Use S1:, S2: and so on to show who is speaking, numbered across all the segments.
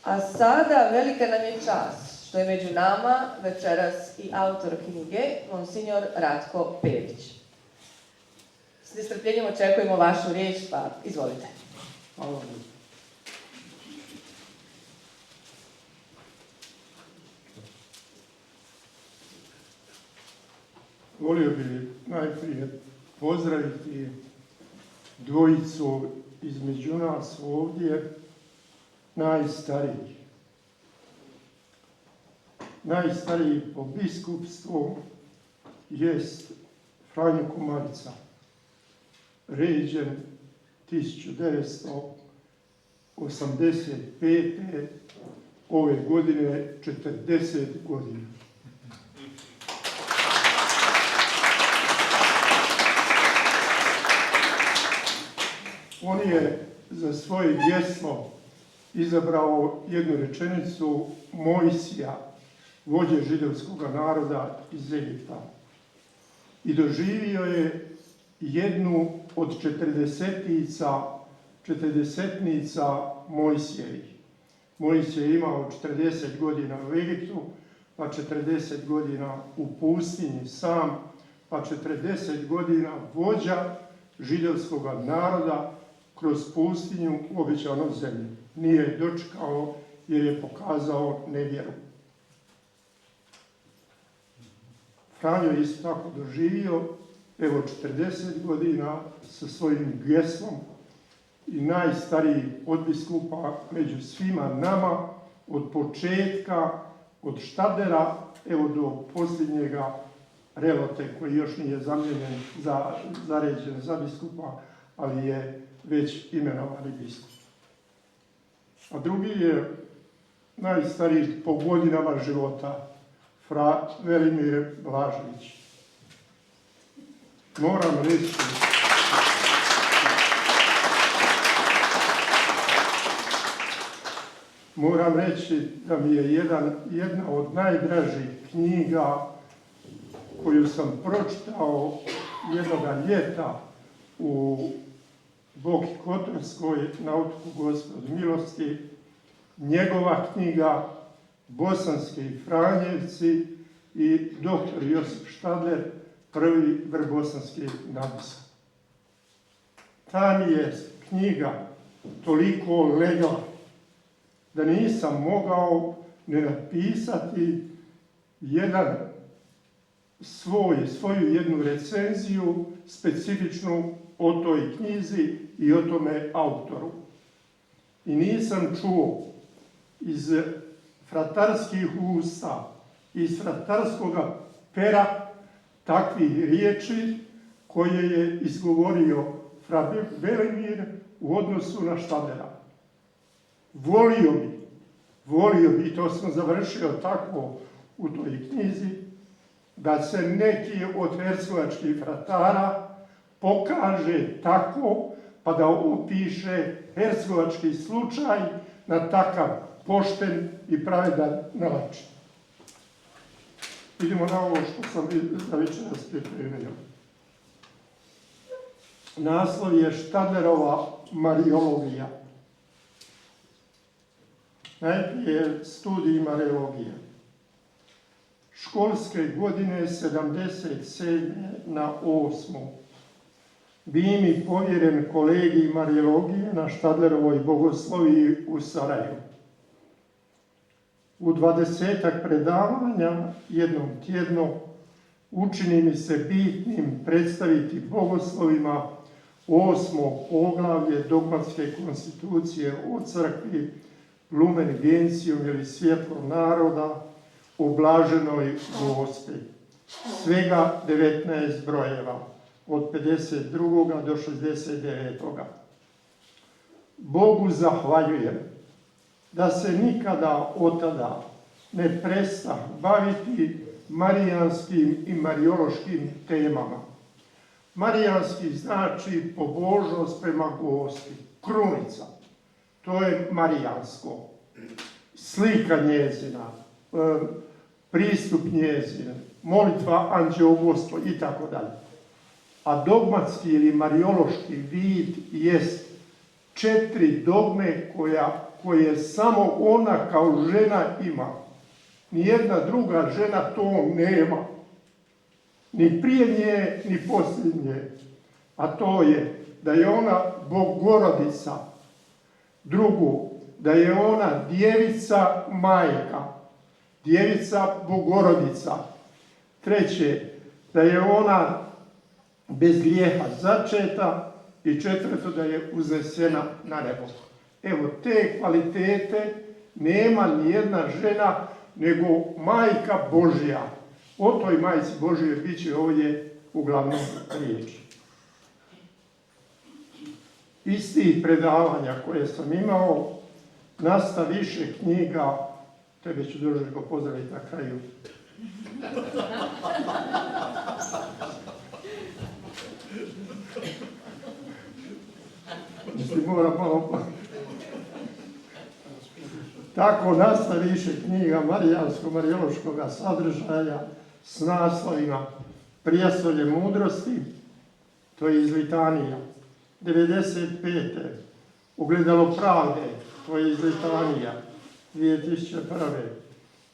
S1: A sada velika nam je čast što je među nama večeras i autor knjige, monsignor Ratko Pević. S nestrpljenjem očekujemo vašu riječ, pa izvolite.
S2: Hvala vam. Volio bih najprije pozdraviti dvojicu između nas ovdje, najstarijih. Najstariji po biskupstvu jest Franjo Komarica, ređen 1985. Ove godine 40 godina. On je za svoje geslo izabrao jednu rečenicu Mojsija, vođe židovskog naroda iz Egipta. I doživio je jednu od četrdesetnica Mojsijevih. Mojsije je imao 40 godina u Egiptu, pa 40 godina u pustinji sam, pa 40 godina vođa židovskog naroda kroz pustinju u obećanu zemlju. Nije dočekao jer je pokazao nevjeru. Franjo je isto tako doživio, evo 40 godina sa svojim geslom i najstariji od biskupa među svima nama, od početka, od Štadera, evo do posljednjega Relote, koji još nije zamijenjen, zaređen za biskupa, ali je već imenovani biskup. A drugi je najstariji po godinama života, fra Velimir Blažević. Moram reći da mi je jedna od najdražih knjiga koju sam pročitao jednoga ljeta u Boki Kotorskoj na otoku Gospod milosti, njegova knjiga Bosanski Franjevci i dr. Josip Štadler, prvi vrbosanski napisan. Ta mi je knjiga toliko legla da nisam mogao ne napisati svoju jednu recenziju specifičnu o toj knjizi i o tome autoru. I nisam čuo iz fratarskih usta, iz fratarskoga pera takvih riječi koje je izgovorio fra Velimir u odnosu na Štadera. Volio bi, i to sam završio tako u toj knjizi, da se neki od hercegovačkih fratara pokaže tako, pa da opiše hercegovački slučaj na takav pošten i pravedan način. Idemo na ovo što sam za večeras pripremio. Naslov je Štadlerova Mariologija. Najprije studij Mariologije. Školske godine 77. na 8. bi mi povjeren kolegij Mariologije na Štadlerovoj bogosloviji u Sarajevu. U 20-ak predavanja jednom tjedno učini mi se bitnim predstaviti bogoslovima 8. poglavlje dogmatske konstitucije o crkvi, Lumen Gentium ili svjetlo naroda, o blaženoj Gospi. Svega 19 brojeva, od 52. do 69. Bogu zahvaljujem da se nikada od tada ne prestah baviti marijanskim i mariološkim temama. Marijanski znači pobožnost prema Gospi, krunica. To je marijansko. Slika njezina, pristup njezin, molitva Anđeo Gospod i tako dalje. A dogmatski ili mariološki vid jest 4 dogme koje samo ona kao žena ima. Nijedna druga žena to nema. Ni prije nje, ni poslije nje. A to je da je ona Bogorodica. Drugo, da je ona djevica majka. Djevica Bogorodica. Treće, da je ona bez grijeha začeta. I četvrto, da je uznesena na nebo. Evo, te kvalitete nema nijedna žena nego majka Božja. O toj majci Božjoj bit će ovdje uglavnom riječi. Iz tih predavanja koje sam imao, nasta više knjiga, tebe ću Doželjko pozdraviti na kraju. Mora malo. Tako nasta više knjiga marijansko-marijološkog sadržaja s naslovima Prijestolje mudrosti, to je iz Litanija. 95. Ogledalo pravde, to je iz Litanija. 2001.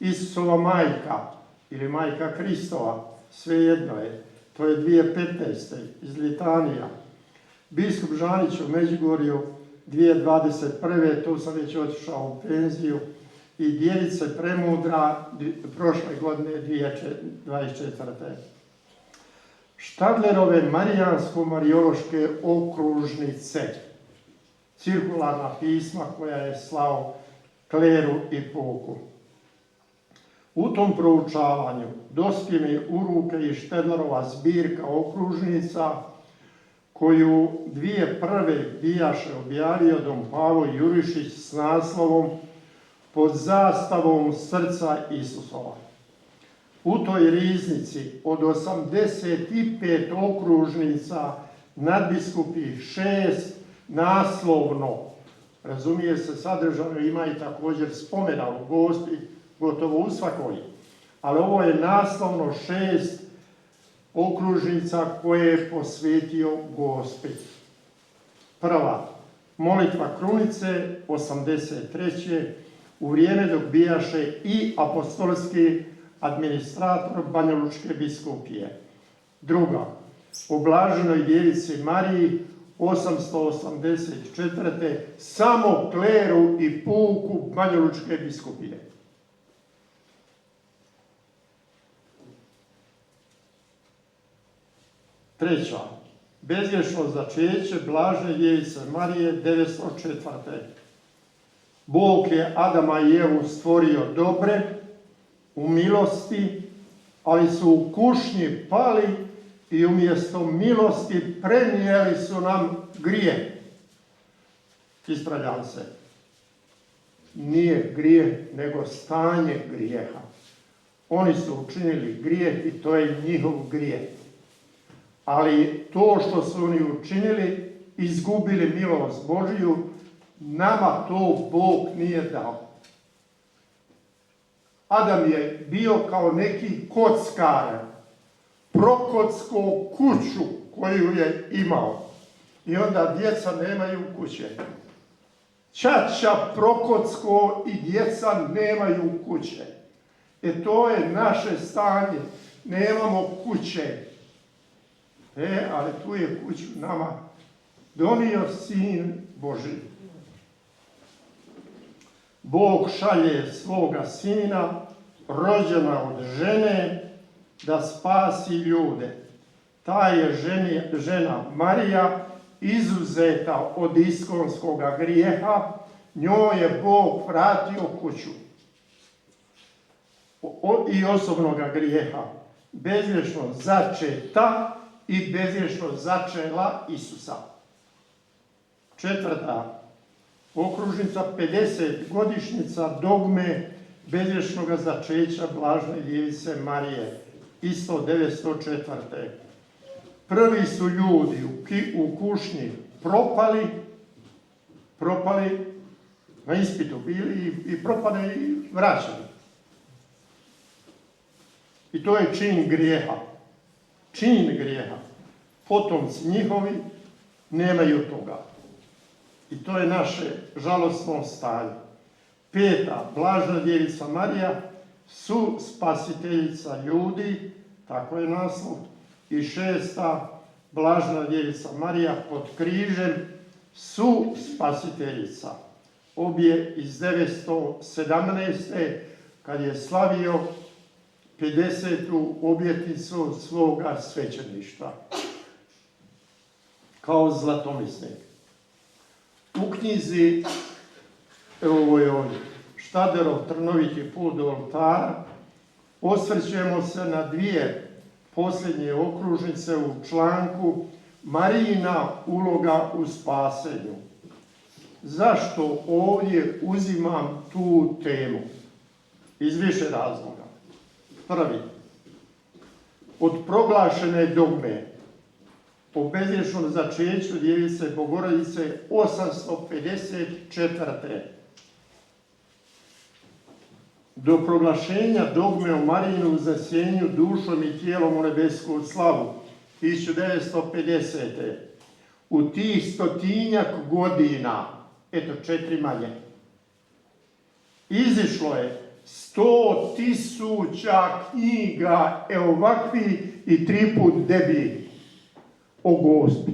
S2: Isusova majka ili majka Kristova, svejedno je, to je 2015. iz Litanija. Biskup Žanić u Međugorju 2021. tu sam već otišao u penziju i Djevice premudra prošle godine 2024. Štadlerove marijansko-marijološke okružnice, cirkularna pisma koja je slao kleru i puku. U tom proučavanju dospije mi u ruke i Štedlerova zbirka okružnica koju 2001. bijaše objavio don Pavo Jurišić s naslovom Pod zastavom srca Isusova. U toj riznici od 85 okružnica nadbiskupi 6 naslovno, razumije se sadržano, ima i također spomena u Gospi, gotovo u svakoj, ali ovo je naslovno 6 okružnica koje je posvetio Gospi. Prva, molitva krunice, 83. u vrijeme dok bijaše i apostolski administrator Banjalučke biskupije. Druga, o blaženoj djevici Mariji, 884. samo kleru i puku Banjalučke biskupije. Treća, bezgrešno začeće blažene djevice Marije, 904. Bog je Adama i Evu stvorio dobre, u milosti, ali su u kušnji pali i umjesto milosti prenijeli su nam grijeh. Ispravljam se. Nije grijeh, nego stanje grijeha. Oni su učinili grijeh i to je njihov grijeh. Ali to što su oni učinili, izgubili milost Božiju, nama to Bog nije dao. Adam je bio kao neki kockar, prokocko kuću koju je imao. I onda djeca nemaju kuće. Ćaća prokocko i djeca nemaju kuće. To je naše stanje. Nemamo kuće. Ali tu je kuću nama donio Sin Božji. Bog šalje svoga Sina, rođena od žene, da spasi ljude. Ta je žena Marija izuzeta od iskonskog grijeha, njoj je Bog vratio kuću i osobnog grijeha. Bezgrešno začeta i bezgrešno začela Isusa. Četvrta, okružnica 50-godišnjica dogme bezgrešnog začeća blažene djevice Marije, isto 904. Prvi su ljudi u kušnji propali, na ispitu bili i propade i vraćali. I to je čin grijeha. Čin grijeha. Potomci njihovi nemaju toga. I to je naše žalosno stanje. 5. Blažna djevica Marija, su spasiteljica ljudi, tako je naslov. I 6. Blažna djevica Marija pod križem, su spasiteljica. Obje iz 917. kad je slavio 50. obljetnicu svoga svećeništva kao zlatomisnik. U knjizi, evo ovo je ovdje, Štaderov trnoviti put do oltara, osvrćemo se na 2 posljednje okružnice u članku Marijina uloga u spasenju. Zašto ovdje uzimam tu temu? Iz više razloga. Prvi, od proglašene dogme o bezgrešnom začeću djevice Bogorodice 854. do proglašenja dogme o Marijinu zasjenju dušom i tijelom u nebesku slavu 1950. U tih 100-tinjak godina, eto 4 manje, izišlo je 100.000 knjiga, ovakvi i 3 put deblji o Gospi.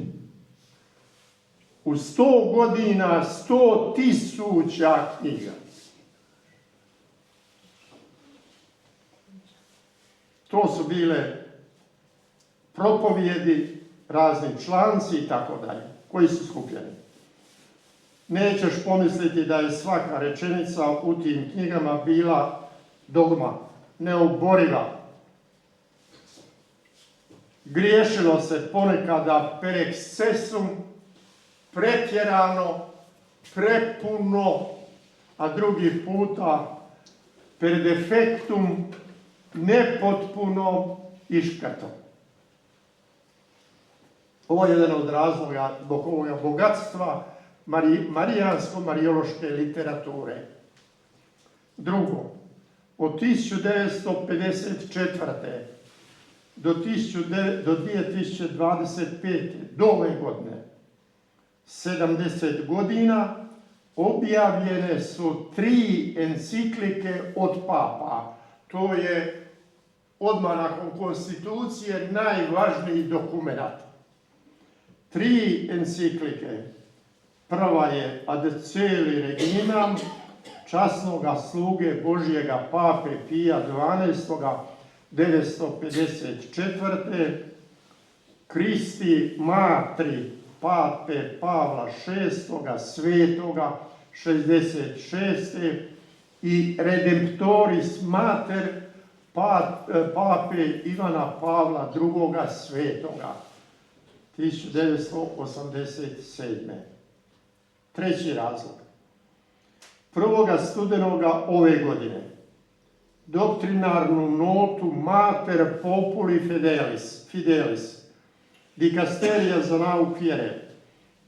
S2: U 100 godina 100.000 knjiga. To su bile propovjedi, razni članci i tako dalje, koji su skupljeni. Nećeš pomisliti da je svaka rečenica u tim knjigama bila dogma, neoboriva. Griješilo se ponekada per excessum, pretjerano, prepuno, a drugi puta per defectum, nepotpuno i škrto. Ovo je jedan od razloga zbog ovoga bogatstva marijansko-marijološke literature. Drugo, od 1954. do 2025. do ove godine, 70 godina, objavljene su 3 enciklike od papa. To je odmah nakon konstitucije najvažniji dokument. 3 enciklike. Prva je Ad Celi Reginam, časnoga sluge Božjega pape Pija XII. 954. Christi Matri pape Pavla VI. Svetoga 66. i Redemptoris Mater pape Ivana Pavla II. Svetoga 1987. Treći razlog. 1. studenoga ove godine doktrinarnu notu Mater Populi Fidelis dikasterija za nauk vjere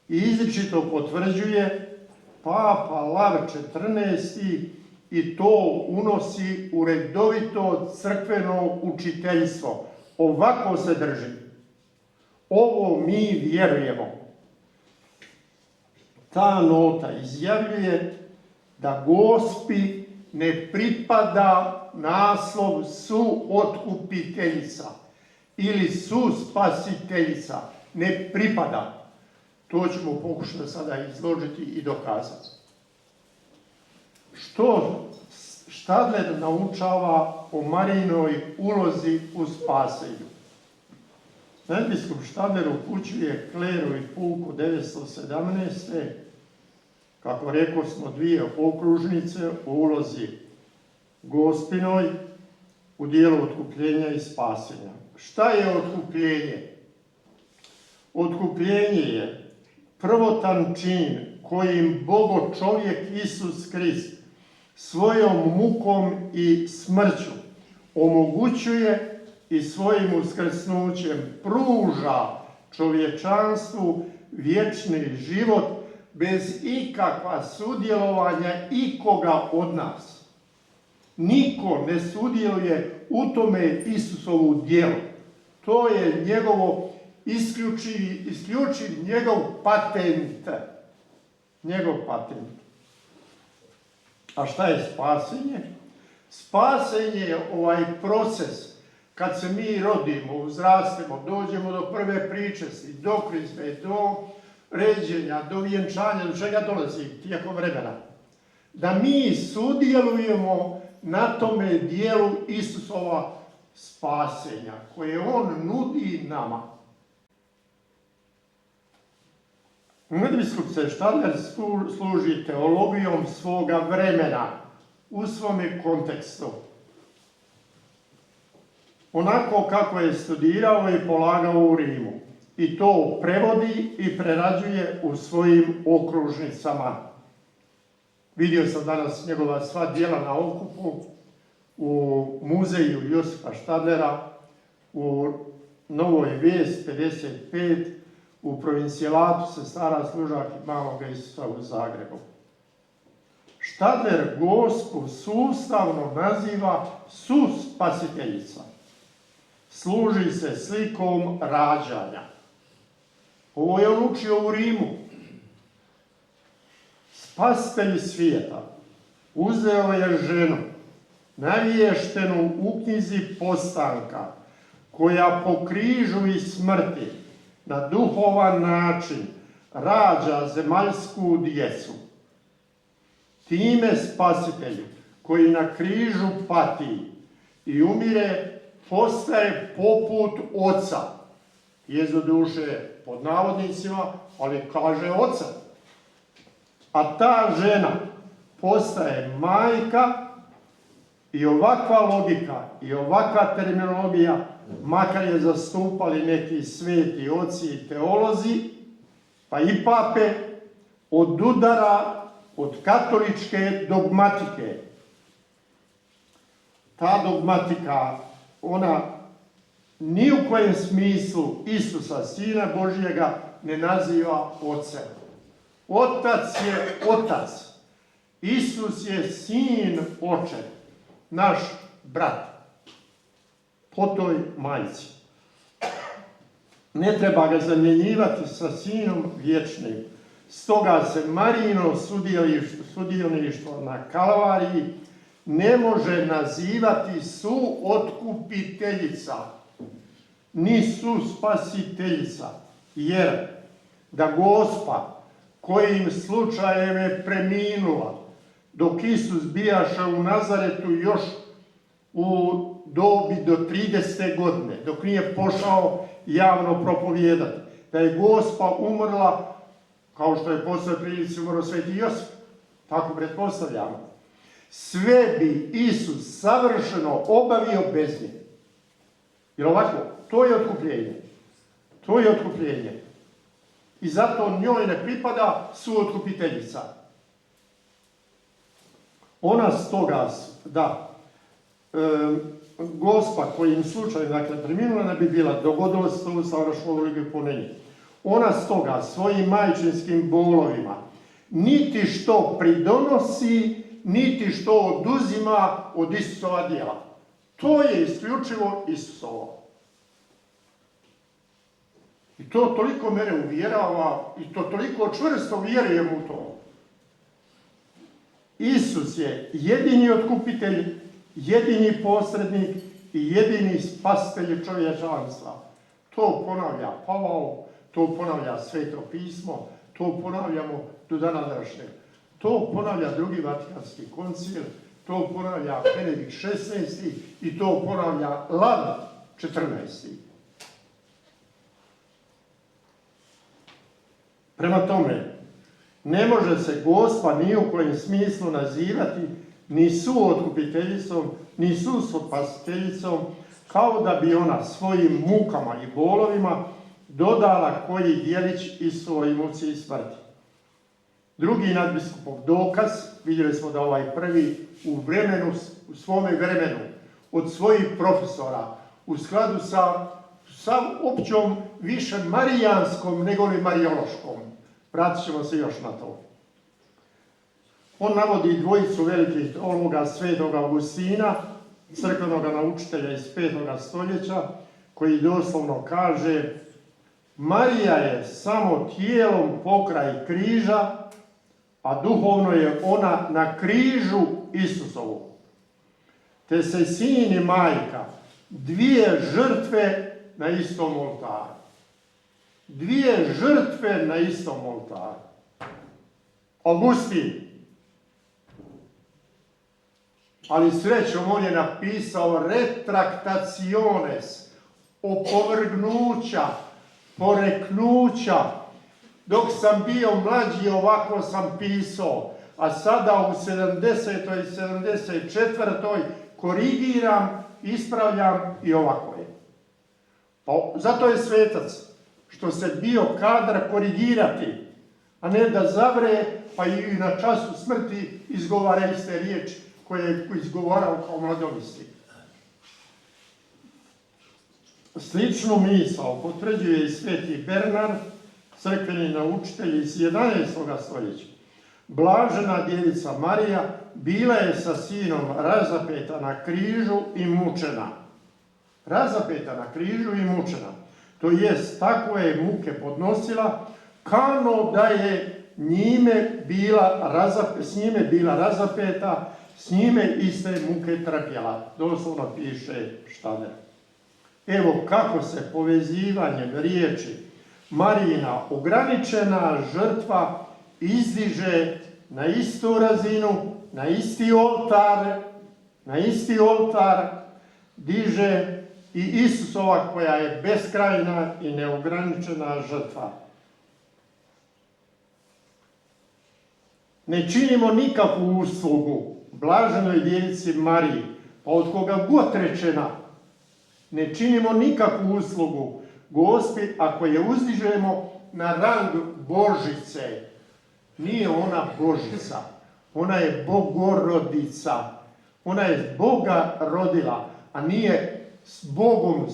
S2: izričito potvrđuje Papa Lav XIV i to unosi u redovito crkveno učiteljstvo. Ovako se drži. Ovo mi vjerujemo. Ta nota izjavljuje da Gospi ne pripada naslov suotkupiteljica ili suspasiteljica. Ne pripada. To ćemo pokušati sada izložiti i dokazati. Što Štadler naučava o Marijinoj ulozi u spasenju? Nadbiskup Štadler upućuje kleru i puku 917. Kako rekao smo 2 okružnice o ulozi Gospinoj u dijelu otkupljenja i spasenja. Šta je otkupljenje? Otkupljenje je prvotan čin kojim Bogo čovjek Isus Krist svojom mukom i smrću omogućuje i svojim uskrsnućem pruža čovječanstvu vječni život bez ikakva sudjelovanja ikoga od nas. Niko ne sudjeluje u tome Isusovu djelu. To je njegovo isključiv njegov patent. njegov patent. A šta je spasenje? Spasenje je ovaj proces kad se mi rodimo, uzrastemo, dođemo do prve pričesti, do krizme, do ređenja, do vjenčanja, do čega dolazi tijekom vremena. Da mi sudjelujemo na tome dijelu Isusova spasenja koje on nudi nama. Nadbiskup Štadler služi teologijom svoga vremena u svome kontekstu. Onako kako je studirao i polagao u Rimu. I to prevodi i prerađuje u svojim okružnicama. Vidio sam danas njegova sva djela na okupu u muzeju Josipa Štadlera, u Novoj Vijest 55, u provincijatu Sestara služaki Maloga Isusa u Zagrebu. Štadler Gospu sustavno naziva suspasiteljica. Služi se slikom rađanja. Ovo je on učio u Rimu. Spasitelj svijeta uzeo je ženu, navještenu u knjizi Postanka, koja po križu i smrti na duhovan način rađa zemaljsku djecu. Time spasitelj koji na križu pati i umire postaje poput oca. Jezu duše pod navodnicima, ali kaže oca. A ta žena postaje majka i ovakva logika i ovakva terminologija, makar je zastupali neki sveti oci i teolozi, pa i pape, odudara od katoličke dogmatike. Ta dogmatika, ona ni u kojem smislu Isusa, Sina Božjega, ne naziva ocem. Otac je otac. Isus je sin oče, naš brat, po toj majci. Ne treba ga zamjenjivati sa sinom vječnim. Stoga se Marijino sudjelništvo na Kalvariji ne može nazivati suotkupiteljica, ni suspasiteljica, jer da Gospa kojim slučajem je preminula, dok Isus bijaše u Nazaretu još u dobi do 30. godine, dok nije pošao javno propovijedati, da je Gospa umrla, kao što je poslije prilici umro sveti Josip, tako pretpostavljamo, sve bi Isus savršeno obavio bez nje. Jer ovako, to je otkupljenje. To je otkupljenje. I zato njoj ne pripada suotkupiteljica. Ona stoga, da, Gospa kojim slučajem, dakle, preminula ne bi bila, dogodilo se to u savršenoj ponenji. Ona stoga svojim majčinskim bolovima niti što pridonosi, niti što oduzima od Isusova djela. To je isključivo Isusovo. I to toliko mene uvjerava i to toliko čvrsto vjerujem u to. Isus je jedini otkupitelj, jedini posrednik i jedini spasitelj čovječanstva. To ponavlja Pavao, to ponavlja Sveto pismo, to ponavljamo do dana današnjeg. To ponavlja drugi Vatikanski koncil, to ponavlja Benedikt XVI i to ponavlja Lav XIV. Prema tome, ne može se Gospa ni u kojem smislu nazivati ni suotkupiteljicom, ni suspasiteljicom, kao da bi ona svojim mukama i bolovima dodala koji djelić i svoj muci i smrti. Drugi nadbiskupov dokaz, vidjeli smo da ovaj prvi u svome vremenu, od svojih profesora, u skladu sa općom više marijanskom nego li marijološkom. Vratit ćemo se još na to. On navodi dvojicu velikih teologa, Svetog Augustina, crkvenog naučitelja iz 5. stoljeća, koji doslovno kaže: Marija je samo tijelom pokraj križa, a duhovno je ona na križu Isusovu. Te se sin i majka, dvije žrtve na istom oltaru. Dvije žrtve na istom oltaru. Augustin. Ali srećom on je napisao retractaciones, opovrgnuća, poreknuća. Dok sam bio mlađi ovako sam pisao, a sada u 70. i 74. korigiram, ispravljam i ovako je. Pa zato je svetac, što se bio kadar korigirati, a ne da zavre, pa i na času smrti izgovara iste riječi koje je izgovarao kao mladovisnik. Sličnu misao potvrđuje i sveti Bernard, crkveni naučitelj iz 11. stoljeća. Blažena djevica Marija bila je sa sinom razapeta na križu i mučena. Razapeta na križu i mučena. To jest, takve je muke podnosila, kano da je s njime bila razapeta, s njime iste muke trpjela. Doslovno piše Štader. Evo kako se povezivanjem riječi Marijina ograničena žrtva izdiže na istu razinu, na isti oltar diže i Isusova koja je beskrajna i neograničena žrtva. Ne činimo nikakvu uslugu blaženoj djevici Mariji, pa od koga god rečena, ne činimo nikakvu uslugu Gospi ako je uzdižemo na rang Božice. Nije ona Božica, ona je Bogorodica. Ona je Boga rodila, a nije s Bogom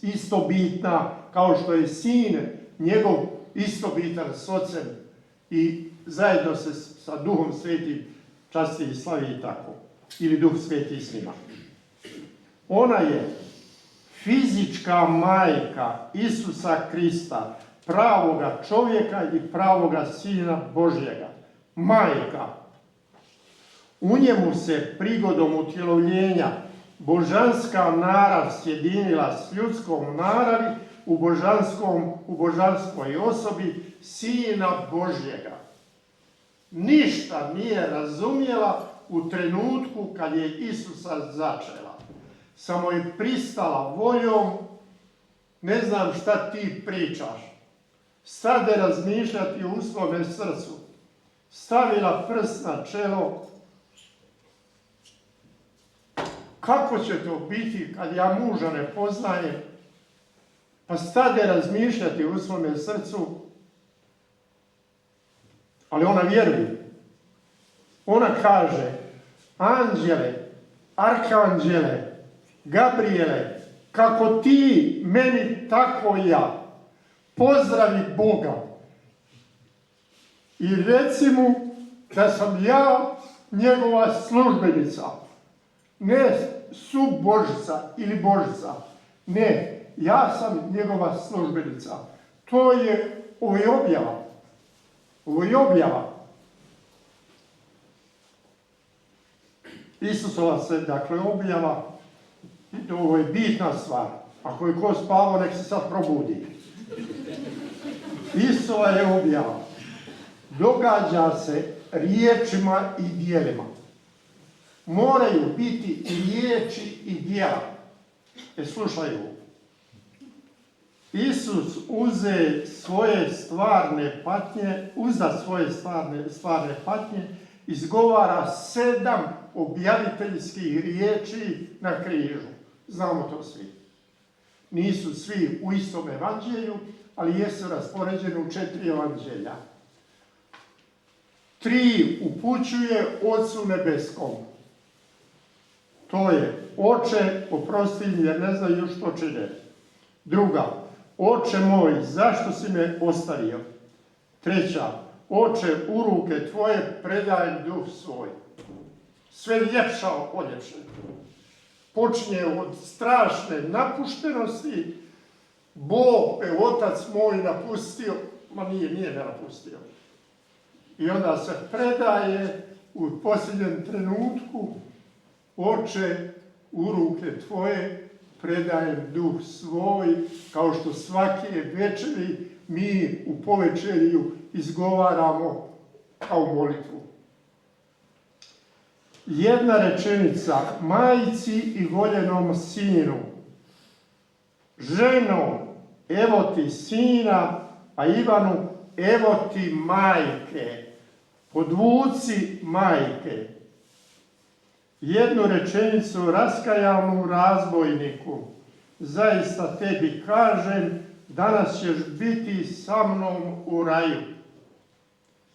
S2: istobitna, kao što je sin njegov istobitan s Ocem i zajedno se sa Duhom Svetim časti i slavi i tako. Ili Duh Sveti s njima. Ona je fizička majka Isusa Krista, pravoga čovjeka i pravoga Sina Božjega. Majka. U njemu se prigodom utjelovljenja božanska narav sjedinila s ljudskom naravi u božanskoj osobi Sina Božjega. Ništa nije razumjela u trenutku kad je Isusa začela. Samo je pristala voljom, ne znam šta ti pričaš. Stade razmišljati u svome srcu. Stavila prst na čelo. Kako će to biti kad ja muža ne poznajem? Pa stade razmišljati u svome srcu. Ali ona vjeruje. Ona kaže, anđele, arkanđele, Gabriele, kako ti meni, tako ja. Pozdravi Boga i reci mu da sam ja njegova službenica. Ne subožica ili božica. Ne, ja sam njegova službenica. To je ovo je objava. Ovo je objava. Isusova se, dakle, objava. I ovo je bitna stvar. Ako je ko spavao, nek se sad probudi. Isusova je objava. Događa se riječima i djelima. Moraju biti i riječi i djela. Slušaju. Isus uze svoje stvarne patnje, izgovara 7 objaviteljskih riječi na križu. Znamo to svi. Nisu svi u istom evanđelju, ali jesu raspoređeni u 4 evanđelja. 3 upućuje Ocu nebeskom. To je, Oče, oprosti im jer ne znaju što čine. 2. Oče moj, zašto si me ostavio? 3. Oče, u ruke tvoje predajem duh svoj. Sve ljepša poljepše. Počinje od strašne napuštenosti. Bog, Otac moj napustio, ma nije me napustio. I onda se predaje u posljednjem trenutku, Oče, u ruke tvoje predajem duh svoj, kao što svake večeri mi u povečerju izgovaramo kao molitvu. Jedna rečenica majci i voljenom sinu. Ženo, evo ti sina, a Ivanu, evo ti majke. Podvuci majke. Jednu rečenicu raskajalnu razbojniku. Zaista tebi kažem, danas ćeš biti sa mnom u raju.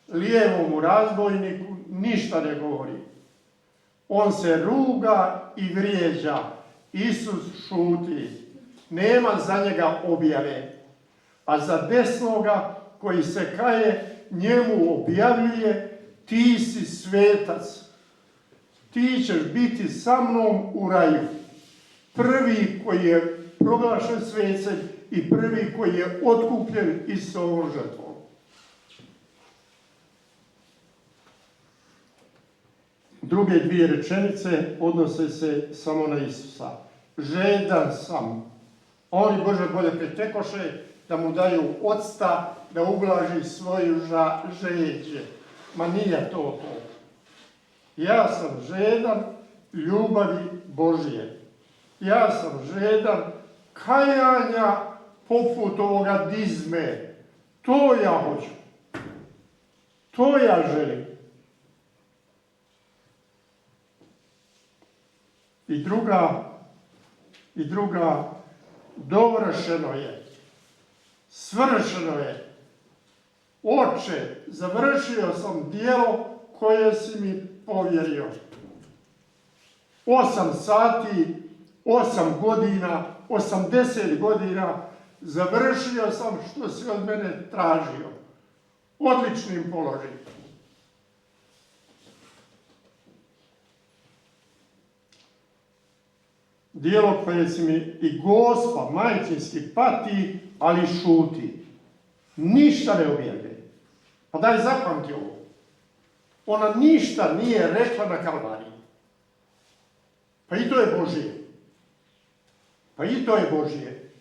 S2: Lijevom razbojniku ništa ne govori. On se ruga i vrijeđa. Isus šuti. Nema za njega objave. A za desnoga koji se kaje, njemu objavljuje, ti si svetac. Ti ćeš biti sa mnom u raju. Prvi koji je proglašen svecem i prvi koji je otkupljen Isusovom žrtvom. Druge dvije rečenice odnose se samo na Isusa. Žedan sam. Oni Bože bolje pretekoše da mu daju octa, da ublaži svoju žeđe. Ma nije to. Ja sam žedan ljubavi Božje. Ja sam žedan kajanja poput ovoga dizme. To ja hoću. To ja želim. I druga, dovršeno je. Svršeno je. Oče, završio sam djelo koje si mi povjerio. 8 sati, 8 godina, 80 godina, završio sam što si od mene tražio. Odličnim položajem. Djelo koje si mi i Gospa majčinski pati, ali šuti. Ništa ne objavljuje. Pa daj zapamti ovo. Ona ništa nije rekla na Kalvariji. Pa i to je Božje. Pa i to je Božje.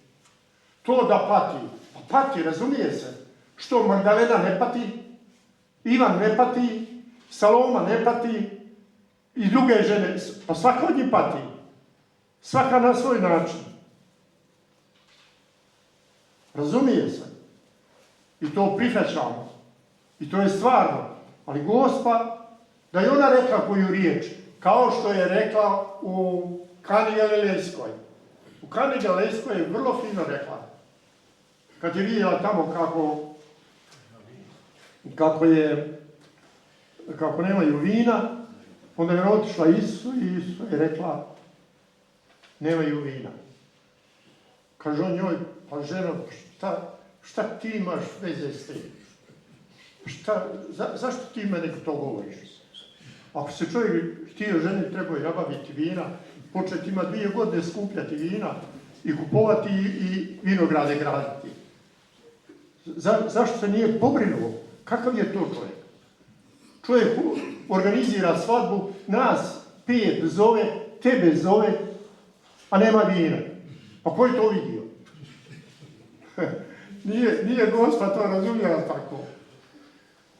S2: To da pati. Pa pati, razumije se. Što Magdalena ne pati, Ivan ne pati, Saloma ne pati i druge žene. Pa svaka od njih pati. Svaka na svoj način. Razumije se. I to prihvaćamo. I to je stvarno. Ali Gospa, da je ona rekla koju riječ, kao što je rekla u Kani Galilejskoj. U Kani Galilejskoj je vrlo fino rekla. Kad je vidjela tamo kako nemaju vina, onda je otišla Isu i Isu je rekla, nemaju vina. Kaže on njoj, pa ženo, šta ti imaš veze s tim? Zašto ti meni to govoriš? Ako se čovjek htio ženi, trebao je nabaviti vina, početi ima 2 godine skupljati vina i kupovati i vinograde graditi. Zašto se nije pobrinuo? Kakav je to čovjek? Čovjek organizira svadbu, nas 5 zove, tebe zove, a nema vina. Pa ko je to vidio? Nije Gospa to razumjela tako.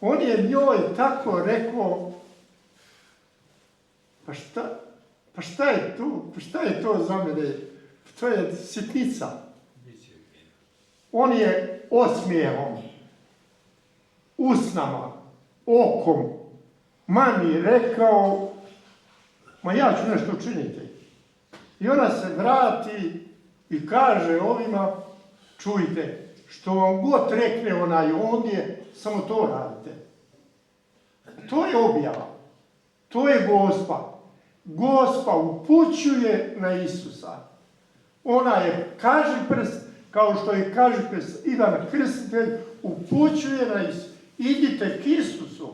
S2: On je njoj tako rekao, pa šta je tu? Pa šta je to za mene? To je sitnica. On je osmijehom, usnama, okom, mami rekao, ma ja ću nešto učiniti. I ona se vrati i kaže ovima, čujte, što vam god rekne onaj ondje, samo to radite. To je objava. To je Gospa. Gospa upućuje na Isusa. Ona je kažiprst, kao što je kažiprst Ivan Krstitelj, upućuje na Isusa. Idite k Isusu.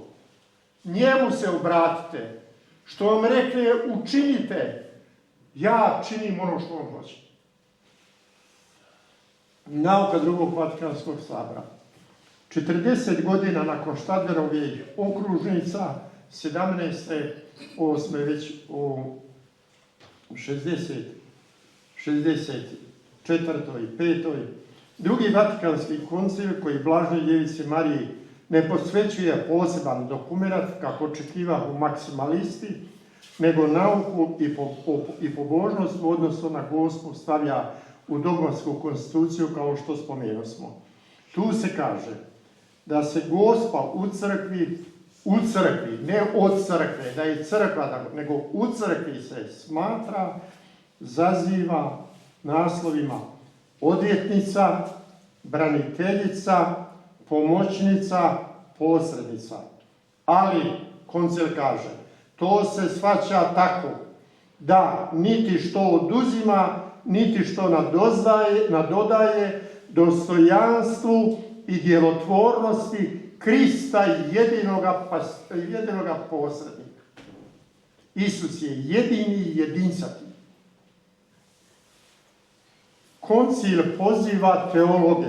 S2: Njemu se obratite. Što vam rekne, učinite. Ja činim ono što on hoće. Nauka Drugog Vatikanskog sabora. 40 godina nakon Štadlerovih okružnica, 17.8. već u 64. i 5. Drugi Vatikanski koncil koji Blažnoj Djevici Mariji ne posvećuje poseban dokument, kako očekivahu maksimalisti, nego nauku i pobožnost u odnosu na Gospu stavlja u dogmatsku konstituciju, kao što spomenusmo. Tu se kaže da se Gospa u crkvi, ne od crkve, da je crkva, nego u crkvi se smatra, zaziva naslovima odvjetnica, braniteljica, pomoćnica, posrednica. Ali, koncil kaže, to se shvaća tako da niti što oduzima, niti što nadodaje dostojanstvu i djelotvornosti Krista jedinoga posrednika. Isus je jedini i jedinstveni. Koncil poziva teologe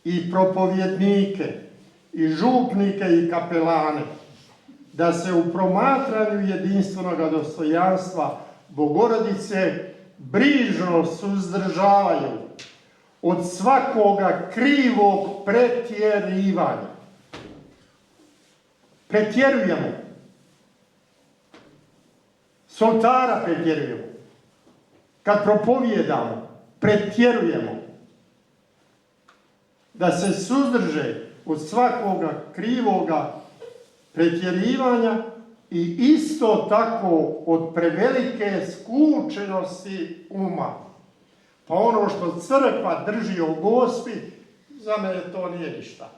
S2: i propovjednike i župnike i kapelane da se u promatranju jedinstvenog dostojanstva Bogorodice brižno suzdržavaju od svakoga krivog pretjerivanja. Pretjerujemo. S oltara pretjerujemo. Kad propovijedamo, pretjerujemo. Da se suzdrže od svakoga krivoga pretjerivanja i isto tako od prevelike skučenosti uma. Pa ono što crkva drži o Gospi, za mene to nije ništa.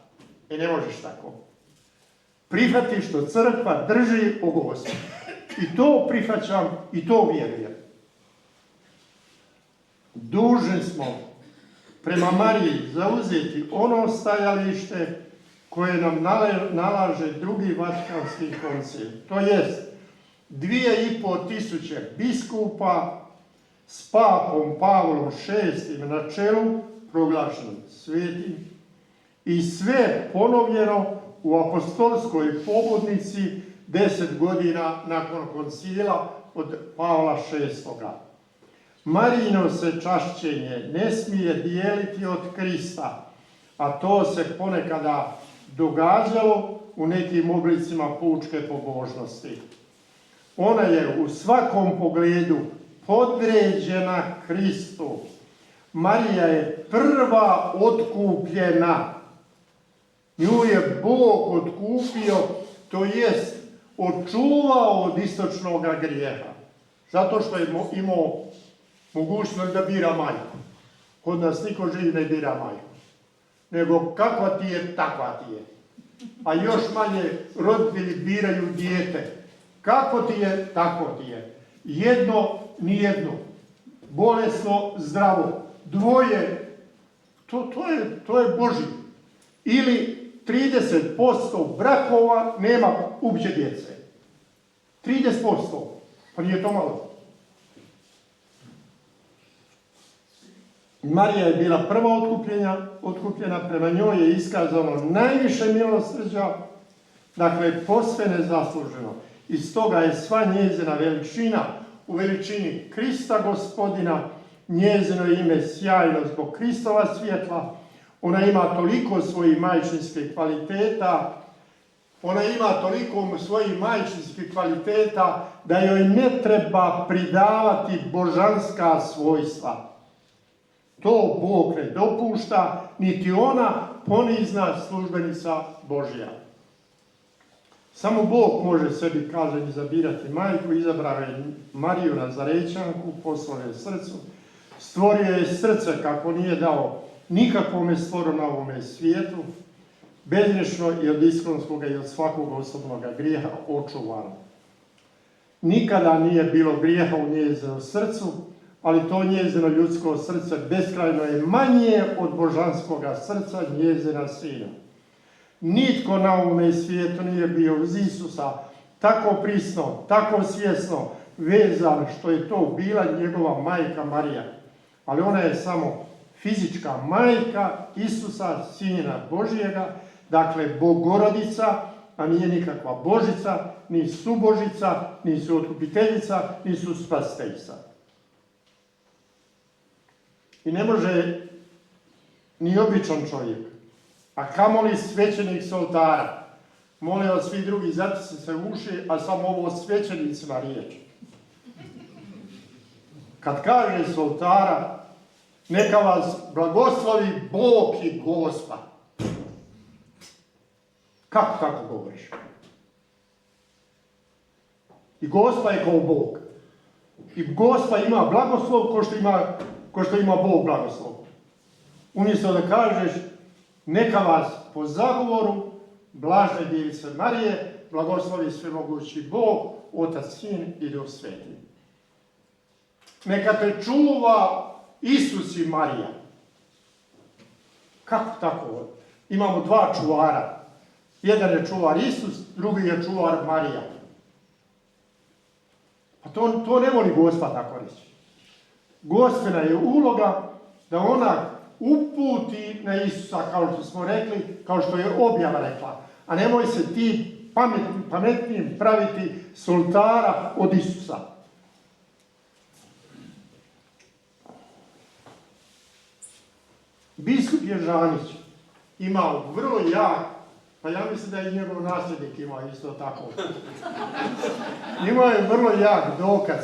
S2: I ne možeš tako. Prihvati što crkva drži o Gospi. I to prihvaćam i to vjerujem. Dužni smo prema Mariji zauzeti ono stajalište koje nam nalaže drugi Vatikanski koncil. To jest 2500 biskupa s papom Pavlom VI na čelu, proglašenim svetim, i sve ponovljeno u apostolskoj pobudnici 10 godina nakon koncila od Pavla VI. Marijino se čašćenje ne smije dijeliti od Krista, a to se ponekada događalo u nekim oblicima pučke pobožnosti. Ona je u svakom pogledu podređena Kristu. Marija je prva otkupljena. Nju je Bog otkupio, to jest očuvao od istočnog grijeha. Zato što je imao mogućnost da bira majku. Kod nas niko živ ne bira majku. Nego kakva ti je, takva ti je. A još manje roditelji biraju dijete. Kako ti je, tako ti je. Jedno, nijedno. Bolesno, zdravo. Dvoje, to je Božje. Ili 30% brakova nema uopće djece. 30%. Pa nije to malo. Marija je bila prva otkupljena, prema njoj je iskazano najviše milosrđa, dakle posve nezasluženo. I stoga je sva njezina veličina u veličini Krista Gospodina, njezino ime sjajno zbog Kristova svjetla. Ona ima toliko svojih majčinskih kvaliteta, da joj ne treba pridavati božanska svojstva. To Bog ne dopušta, niti ona ponizna službenica Božja. Samo Bog može sebi, kaže, izabirati majku. Izabrao je Mariju Nazarećanku, poslao je srcu, stvorio je srce kako nije dao nikakvome stvoru na ovome svijetu, bezgrešno i od iskonskoga i od svakog osobnog grijeha očuvano. Nikada nije bilo grijeha u njezinom srcu, ali to njezino ljudsko srce beskrajno je manje od božanskoga srca njezina sina. Nitko na ovome svijetu nije bio uz Isusa tako prisno, tako svjesno vezan što je to bila njegova majka Marija. Ali ona je samo fizička majka Isusa, Sina Božjega, Dakle, Bogorodica, a nije nikakva Božica, ni subožica, ni suotkupiteljica, ni spasiteljica. I ne može ni običan čovjek, a kamoli svećenik s oltara. Molim vas, svi drugi zatisnite se u uši, a samo ovo svećenicima riječ. Kad kaže s oltara, neka vas blagoslovi Bog i Gospa. Kako tako govoriš? I Gospa je kao Bog. I Gospa ima blagoslov ko što ima Bog blagoslov. Umjesto da kažeš, neka vas po zagovoru Blažene Djevice Marije blagoslovi svemogući Bog, Otac, Sin i Duh Sveti. Neka te čuva Isus i Marija. Kako tako? Imamo dva čuvara. Jedan je čuvar Isus, drugi je čuvar Marija. Pa to ne voli Gospa tako reći. Gospina je uloga da ona uputi na Isusa, kao što smo rekli, kao što je objava rekla. A nemoj se ti pametnim praviti s oltara od Isusa. Biskup Ježanić imao vrlo jak, pa ja mislim da i njegov nasljednik imao isto tako. Imao je vrlo jak dokaz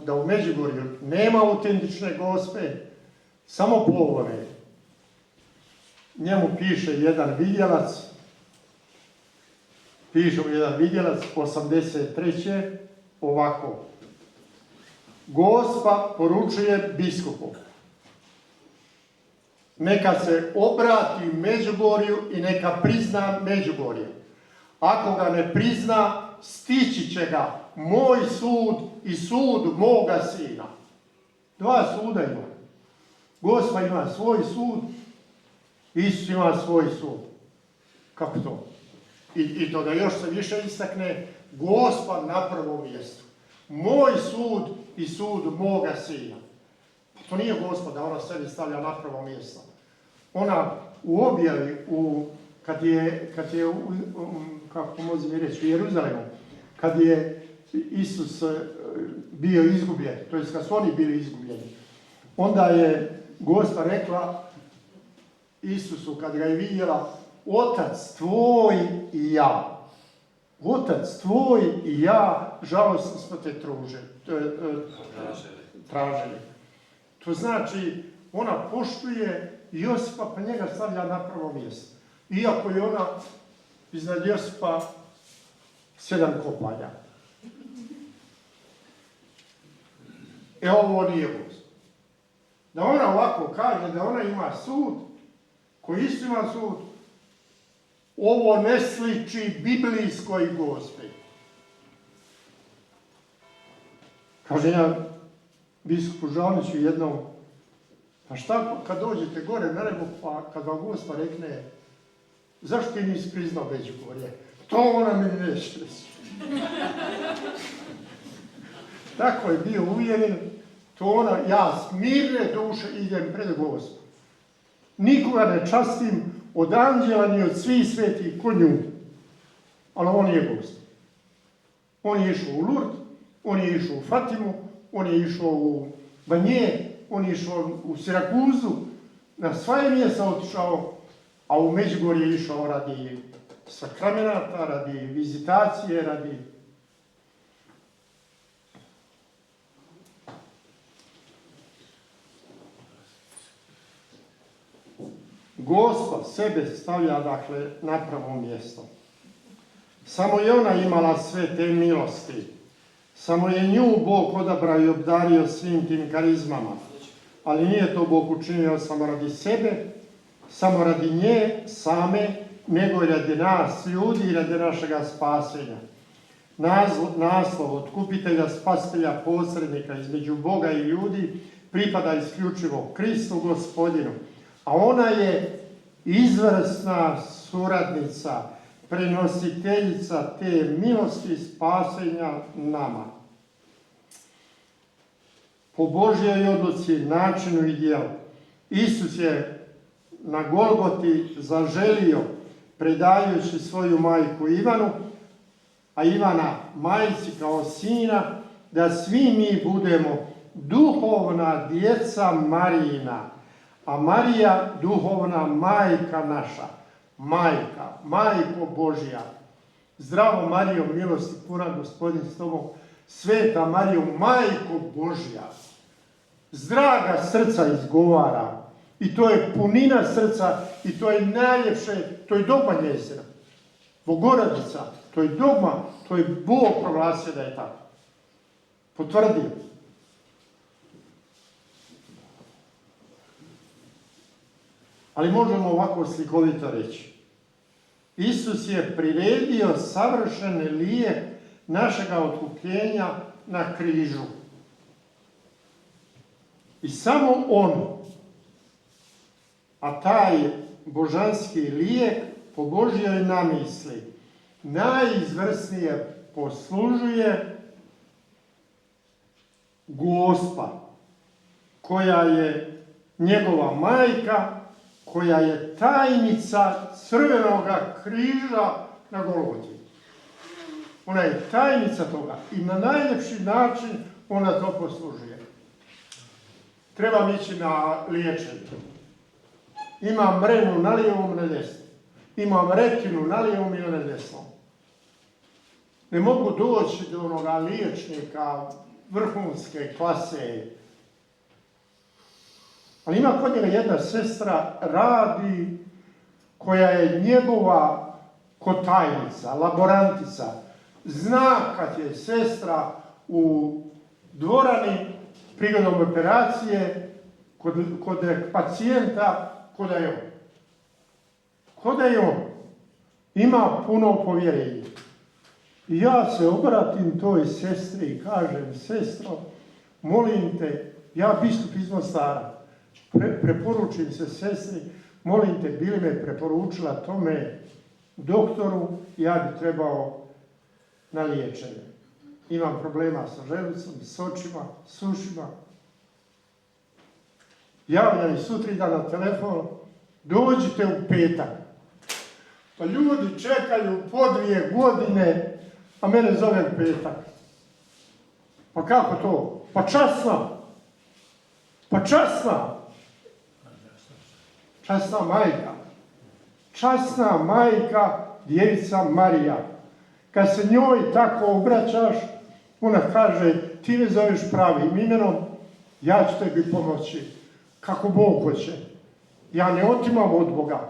S2: da u Međugorju nema autentične Gospe, samo pogone. Njemu piše jedan vidjelac, 83. ovako. Gospa poručuje biskupu, neka se obrati Međugorju i neka prizna Međugorje. Ako ga ne prizna, stići će ga moj sud i sud moga sina. Dva suda ima. Gospa ima svoj sud, Isus ima svoj sud. Kako to? I to da još se više istakne, Gospa na prvom mjestu. Moj sud i sud moga sina. To nije Gospa da ona sebi stavlja na prvo mjesto. Ona u objavi, kad je kako može mi reći, u Jeruzalemu, kad je Isus bio izgubljen, to je kad su oni bili izgubljeni, onda je Gospa rekla Isusu, kad ga je vidjela, Otac tvoj i ja. Otac tvoj i ja, žalostno smo te tražili. To znači, ona poštuje Josipa, pa njega stavlja na prvo mjesto. Iako je ona iznad Josipa 7 kopalja. Ovo nije Gospa. Da ona ovako kaže, da ona ima sud, koji isto ima sud, ovo ne sliči biblijskoj Gospi. Kaže ja biskupu Žaniću jednom, a šta kad dođete gore na nebo, pa kad vam Gospa rekne, zašto ti nisi priznao Međugorje? To ona mi neće reći. Tako je bio uvjeren, to ona, ja smirne duše idem pred Gospu. Nikoga ne častim od anđela ni od svih svetih ko nju. Ali on je Gospa. On je išao u Lurd, on je išao u Fatimu, on je išao u Banje, on je išao u Sirakuzu, na svoje mjesta otišao, a u Međugorje je išao radi sakramenata, radi vizitacije, radi... Gospa sebe stavlja, dakle, na prvo mjesto. Samo je ona imala sve te milosti. Samo je nju Bog odabrao i obdario svim tim karizmama. Ali nije to Bog učinio samo radi sebe, samo radi nje same, nego i radi nas, ljudi, i radi našega spasenja. Naslov otkupitelja, spasitelja, posrednika između Boga i ljudi pripada isključivo Kristu Gospodinu. A ona je izvrsna suradnica, prenositeljica te milosti spasenja nama. Po Božjoj odluci, načinu i djelu. Isus je na Golgoti zaželio, predajući svoju majku Ivanu, a Ivana majci kao sina, da svi mi budemo duhovna djeca Marijina, a Marija duhovna majka naša, majko Božja. Zdravo Marijo, milosti puna, Gospodin s tobom, sveta Marijo, majko Božja. Zdraga srca izgovara, i to je punina srca, i to je najljepše, to je dogma njezina. Bogorodica, to je dogma, to je Bog proglasio da je tako. Potvrdio. Ali možemo ovako slikovito reći. Isus je priredio savršen lijek našega otkupljenja na križu. I samo on, a taj božanski lijek po Božjoj namisli najizvrsnije poslužuje Gospa, koja je njegova majka, koja je tajnica crvenoga križa na Golgoti. Ona je tajnica toga i na najljepši način ona to poslužuje. Trebam ići na liječenje. Imam mrenu na lijevom, na desnom. Imam retinu na lijevom i na desnom. Ne mogu doći do onoga liječnika vrhunske klase. Ali ima kod njega jedna sestra, radi, koja je njegova kotajnica, laborantica. Zna kad je sestra u dvorani prigodom operacije kod pacijenta, ko da je on. Ko da je on. Ima puno povjerenja. I ja se obratim toj sestri i kažem, sestro, molim te, ja biskup iz Mostara, preporučim se sestri, molim te, bili me preporučila tome doktoru, ja bi trebao na liječenje. Imam problema sa želucom, s očima, s ušima. Javlja mi sutradan na telefon, dođite u petak. Pa ljudi čekaju po 2 godine, a mene zove u petak. Pa kako to? Pa časna. Pa časna. Časna majka. Časna majka, djevica Marija. Kad se njoj tako obraćaš, ona kaže, ti me zoveš pravim imenom, ja ću tebi pomoći. Kako Bog hoće. Ja ne otimam od Boga.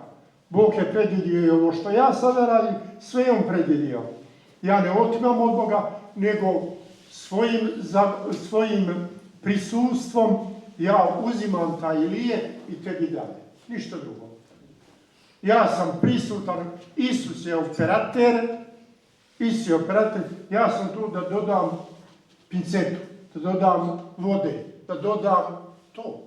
S2: Bog je predvidio i ovo što ja sada radim, sve je on predvidio. Ja ne otimam od Boga, nego svojim prisustvom ja uzimam taj lijek i tebi dajem. Ništa drugo. Ja sam prisutan, Isus je operater, ja sam tu da dodam pincetu, da dodam vode, da dodam to.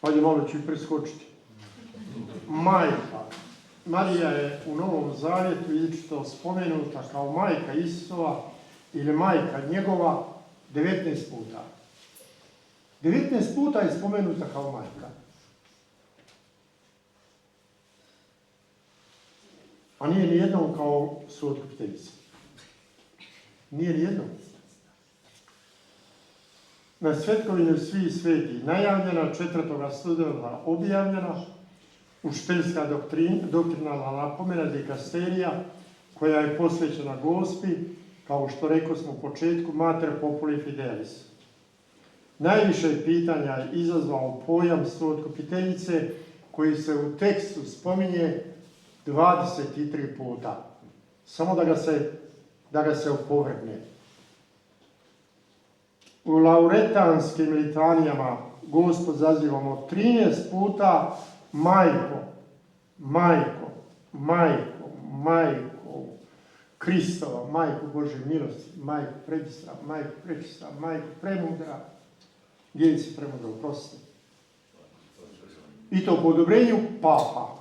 S2: Hajde, malo ću preskočiti. Majka. Marija je u Novom Zavjetu izričito spomenuta kao majka Isusova ili majka njegova 19 puta. 19 puta je spomenuta kao majka. A nije ni jednom kao suotkupiteljica. Nije ni jednom. Na svetkovini svi sveti najavljena, 4. studenog objavljena, učiteljska doktrinalna napomena dikasterija koja je posvećena Gospi, kao što rekao smo u početku, Mater Populi Fidelis. Najviše pitanja je izazvao pojam suotkupiteljice koji se u tekstu spominje 23 puta. Samo da ga se opovrgne. U lauretanskim litanijama Gospod zazivamo 13 puta majko, majko, majko, majko Kristova, majko Božje milosti, majko predistra, majko prečista, majko premudra, djevici premudra, oprostite. I to po odobrenju papa.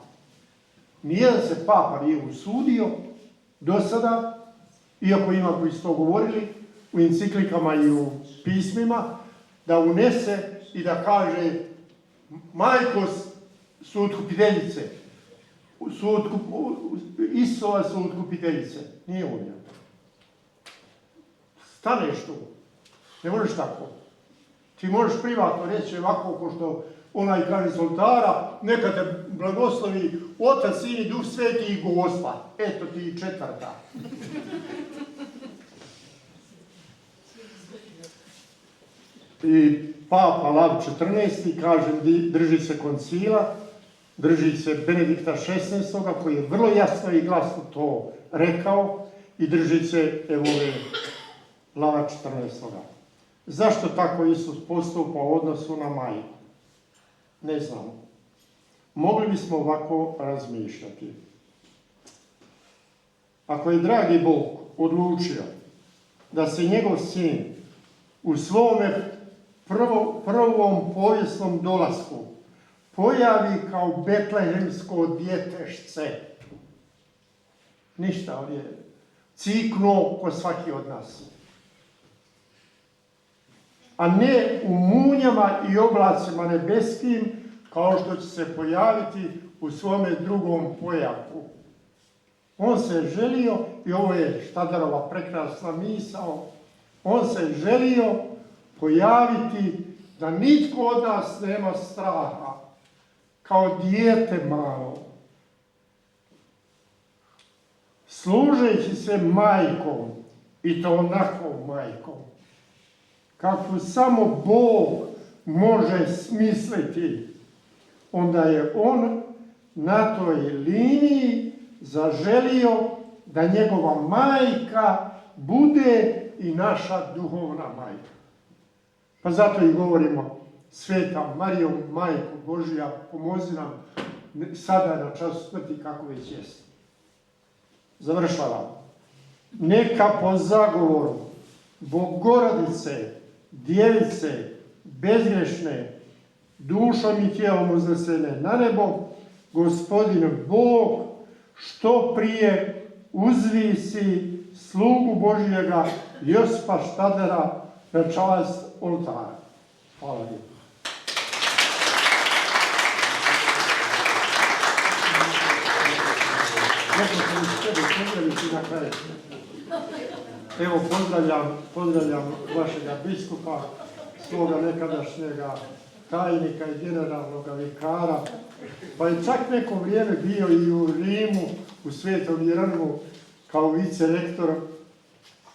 S2: Nijedan se papa nije usudio do sada, iako ima koji su to govorili, u enciklikama i u pismima, da unese i da kaže majko suotkupiteljice, Isova suotkupiteljice. Nije ovdje. Staneš tu. Ne možeš tako. Ti možeš privatno reći ovako, ko što onaj kaže s oltara, neka te blagoslovi Otac, Sin i Duh Sveti i Gospa. Eto ti četvrta. I Papa Lav XIV kaže, drži se koncila, drži se Benedikta XVI. Koji je vrlo jasno i glasno to rekao i drži se ove Lava XIV. Zašto tako Isus postupa u odnosu na majku? Ne znamo. Mogli bismo ovako razmišljati. Ako je dragi Bog odlučio da se njegov sin u svome prvom povijesnom dolasku pojavi kao betlehemsko djetešce, ništa, on je ciknuo ko svaki od nas. A ne u munjama i oblacima nebeskim, kao što će se pojaviti u svome drugom pojavu. On se želio, i ovo je Štadarova prekrasna misao, on se želio pojaviti da nitko od nas nema straha, kao dijete malo. Služeći se majkom, i to onakvom majkom, kakvu samo Bog može smisliti, onda je on na toj liniji zaželio da njegova majka bude i naša duhovna majka. Pa zato i govorimo, Sveta Marijo, Majko Božja, pomozi nam sada na času smrti kako već jeste. Završavam. Neka po zagovoru Bogorodice, Djevice, bezgrešne, dušom i tijelom uznesene na nebo, Gospodin Bog što prije uzvisi slugu Božjega Josipa Štadera na čast oltara. Hvala lijepo. Evo, pozdravljam vašega biskupa, svoga nekadašnjega tajnika i generalnog vikara, pa je čak neko vrijeme bio i u Rimu, u Svetom Jeronimu, kao vicerektor.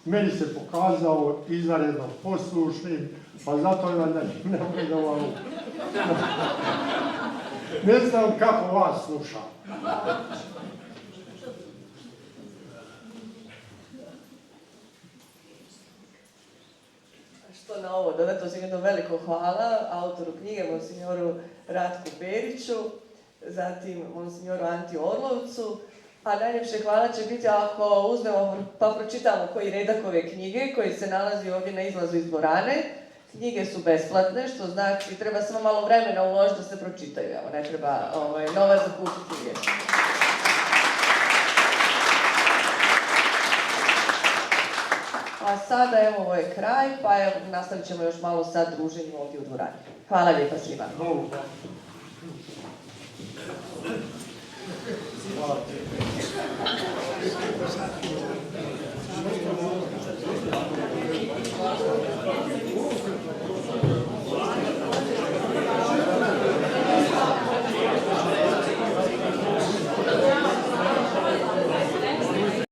S2: Meni se pokazao izvanredno poslušnim, pa zato je valjda napredovao. Ne znam kako vas sluša.
S1: Što na ovo dodati, osim jedno veliko hvala autoru knjige, monsignoru Ratku Periću, zatim monsignoru Anti Orlovcu, a najljepše hvala će biti ako uzmemo pa pročitamo koji redak ove knjige koji se nalazi ovdje na izlazu iz dvorane. Knjige su besplatne, što znači treba samo malo vremena uložiti da se pročitaju, evo, ne treba novac za kupiti knjige. A sada, evo, ovo je kraj, pa evo, nastavit ćemo još malo sa druženjem ovdje u dvorani. Hvala lijepa svima.
S2: Hvala.